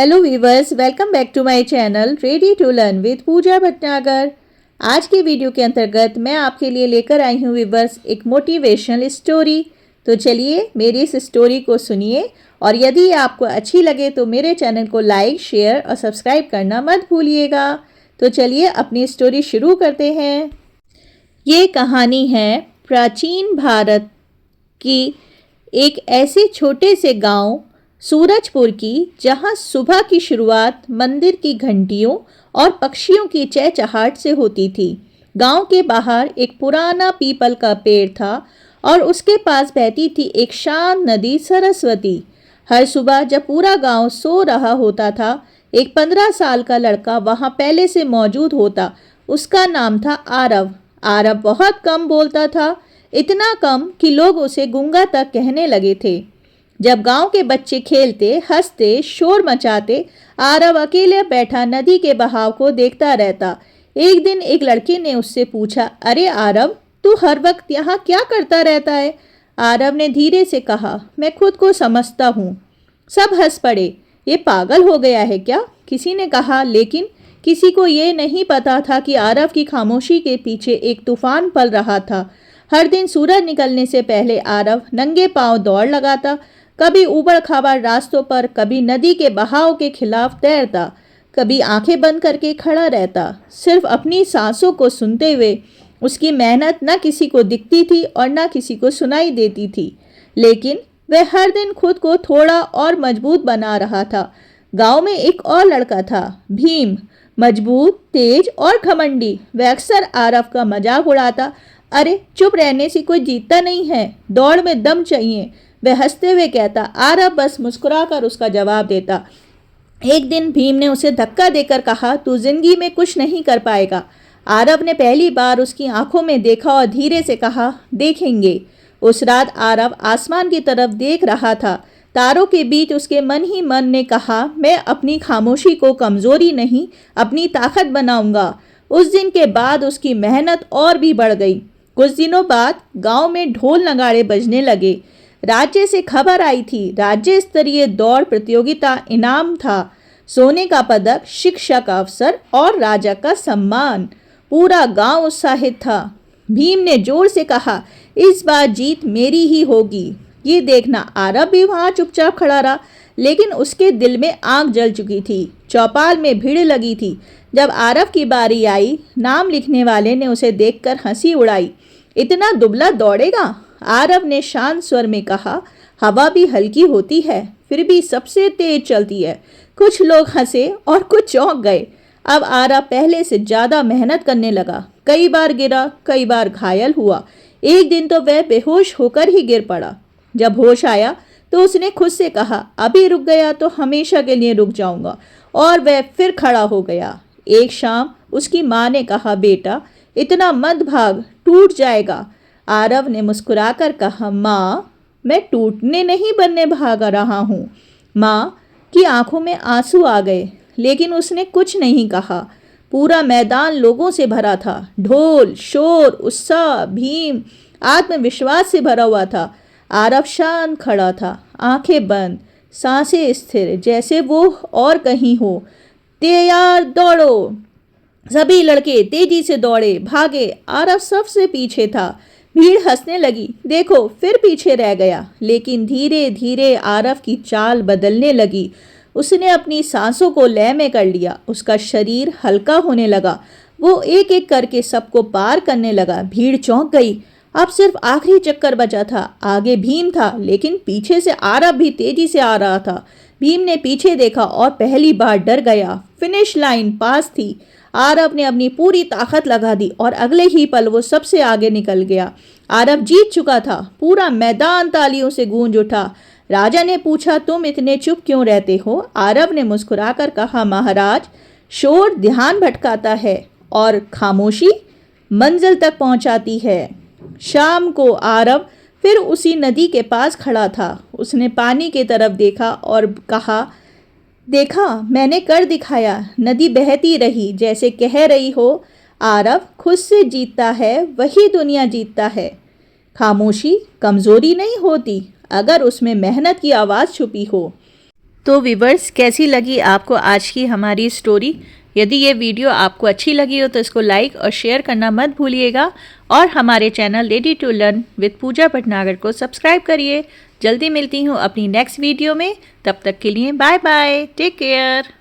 Hello viewers, welcome back to my channel ready to learn with Pooja Bhatnagar. आज के video के अंतर्गत मैं आपके लिए लेकर आई हूँ वीवर्स एक मोटिवेशनल स्टोरी। तो चलिए मेरी इस स्टोरी को सुनिए और यदि ये आपको अच्छी लगे तो मेरे चैनल को लाइक, शेयर और सब्सक्राइब करना मत भूलिएगा। तो चलिए अपनी स्टोरी शुरू करते हैं। ये कहानी है प्राचीन भारत की एक ऐसे छोटे से गांव सूरजपुर की, जहां सुबह की शुरुआत मंदिर की घंटियों और पक्षियों की चहचहाट से होती थी। गांव के बाहर एक पुराना पीपल का पेड़ था और उसके पास बहती थी एक शांत नदी सरस्वती। हर सुबह जब पूरा गांव सो रहा होता था, एक 15 साल का लड़का वहां पहले से मौजूद होता। उसका नाम था आरव। आरव बहुत कम बोलता था, इतना कम कि लोग उसे गूंगा तक कहने लगे थे। जब गांव के बच्चे खेलते, हंसते, शोर मचाते, आरव अकेले बैठा नदी के बहाव को देखता रहता। एक दिन एक लड़के ने उससे पूछा, अरे आरव, तू हर वक्त यहाँ क्या करता रहता है? आरव ने धीरे से कहा, मैं खुद को समझता हूँ। सब हंस पड़े। ये पागल हो गया है क्या? किसी ने कहा, लेकिन किसी को ये नहीं पता था कि आरव की खामोशी के पीछे एक तूफान पल रहा था। हर दिन सूरज निकलने से पहले आरव नंगे पांव दौड़ लगाता, कभी ऊबड़ खाबड़ रास्तों पर, कभी नदी के बहाव के खिलाफ तैरता, कभी आंखें बंद करके खड़ा रहता, सिर्फ अपनी सांसों को सुनते हुए। उसकी मेहनत न किसी को दिखती थी और न किसी को सुनाई देती थी, लेकिन वह हर दिन खुद को थोड़ा और मजबूत बना रहा था। गांव में एक और लड़का था, भीम, मजबूत, तेज और घमंडी। वह अक्सर आरव का मजाक उड़ाता, अरे चुप रहने से कोई जीतता नहीं है, दौड़ में दम चाहिए। वह हंसते हुए कहता, आरव बस मुस्कुराकर उसका जवाब देता। एक दिन भीम ने उसे धक्का देकर कहा, तू जिंदगी में कुछ नहीं कर पाएगा। आरव ने पहली बार उसकी आंखों में देखा और धीरे से कहा, देखेंगे। उस रात आरव आसमान की तरफ देख रहा था। तारों के बीच उसके मन ही मन ने कहा, मैं अपनी खामोशी को कमजोरी नहीं, अपनी ताकत बनाऊंगा। उस दिन के बाद उसकी मेहनत और भी बढ़ गई। कुछ दिनों बाद गांव में ढोल नगाड़े बजने लगे। राज्य से खबर आई थी, राज्य स्तरीय दौड़ प्रतियोगिता, इनाम था सोने का पदक, शिक्षा का अवसर और राजा का सम्मान। पूरा गांव उत्साहित था। भीम ने जोर से कहा, इस बार जीत मेरी ही होगी। ये देखना आरव भी वहां चुपचाप खड़ा रहा, लेकिन उसके दिल में आग जल चुकी थी। चौपाल में भीड़ लगी थी। जब आरव की बारी आई, नाम लिखने वाले ने उसे देखकर हंसी उड़ाई। इतना दुबला दौड़ेगा? आरव ने शांत स्वर में कहा, हवा भी हल्की होती है, फिर भी सबसे तेज चलती है। कुछ लोग हंसे और कुछ चौंक गए। अब आरव पहले से ज्यादा मेहनत करने लगा। कई बार गिरा, कई बार घायल हुआ। एक दिन तो वह बेहोश होकर ही गिर पड़ा। जब होश आया तो उसने खुद से कहा, अभी रुक गया तो हमेशा के लिए रुक जाऊंगा। और वह फिर खड़ा हो गया। एक शाम उसकी माँ ने कहा, बेटा इतना मत भाग, टूट जाएगा। आरव ने मुस्कुराकर कहा, माँ मैं टूटने नहीं बनने भाग रहा हूँ। माँ की आंखों में आंसू आ गए, लेकिन उसने कुछ नहीं कहा। पूरा मैदान लोगों से भरा था। ढोल, शोर, उत्साह, भीम आत्मविश्वास से भरा हुआ था। आरव शांत खड़ा था, आंखें बंद, सांसें स्थिर, जैसे वो और कहीं हो। तैयार, दौड़ो। सभी लड़के तेजी से दौड़े, भागे। आरव सबसे पीछे था। भीड़ हंसने लगी, देखो फिर पीछे रह गया। लेकिन धीरे धीरे आरव की चाल बदलने लगी। उसने अपनी सांसों को लय में कर लिया। उसका शरीर हल्का होने लगा। वो एक एक करके सबको पार करने लगा। भीड़ चौंक गई। अब सिर्फ आखिरी चक्कर बचा था। आगे भीम था, लेकिन पीछे से आरव भी तेजी से आ रहा था। भीम ने पीछे देखा और पहली बार डर गया। फिनिश लाइन पास थी। आरव ने अपनी पूरी ताकत लगा दी और अगले ही पल वो सबसे आगे निकल गया। आरव जीत चुका था। पूरा मैदान तालियों से गूंज उठा। राजा ने पूछा, तुम इतने चुप क्यों रहते हो? आरव ने मुस्कुराकर कहा, महाराज, शोर ध्यान भटकाता है और खामोशी मंजिल तक पहुंचाती है। शाम को आरव फिर उसी नदी के पास खड़ा था। उसने पानी की तरफ देखा और कहा, देखा, मैंने कर दिखाया। नदी बहती रही, जैसे कह रही हो, आरव खुद से जीतता है वही दुनिया जीतता है। खामोशी कमजोरी नहीं होती, अगर उसमें मेहनत की आवाज़ छुपी हो। तो व्यूवर्स, कैसी लगी आपको आज की हमारी स्टोरी? यदि ये वीडियो आपको अच्छी लगी हो तो इसको लाइक और शेयर करना मत भूलिएगा और हमारे channel ready to learn with Pooja Bhatnagar को सब्सक्राइब करिए। जल्दी मिलती हूँ अपनी नेक्स्ट वीडियो में। तब तक के लिए बाय बाय, टेक केयर।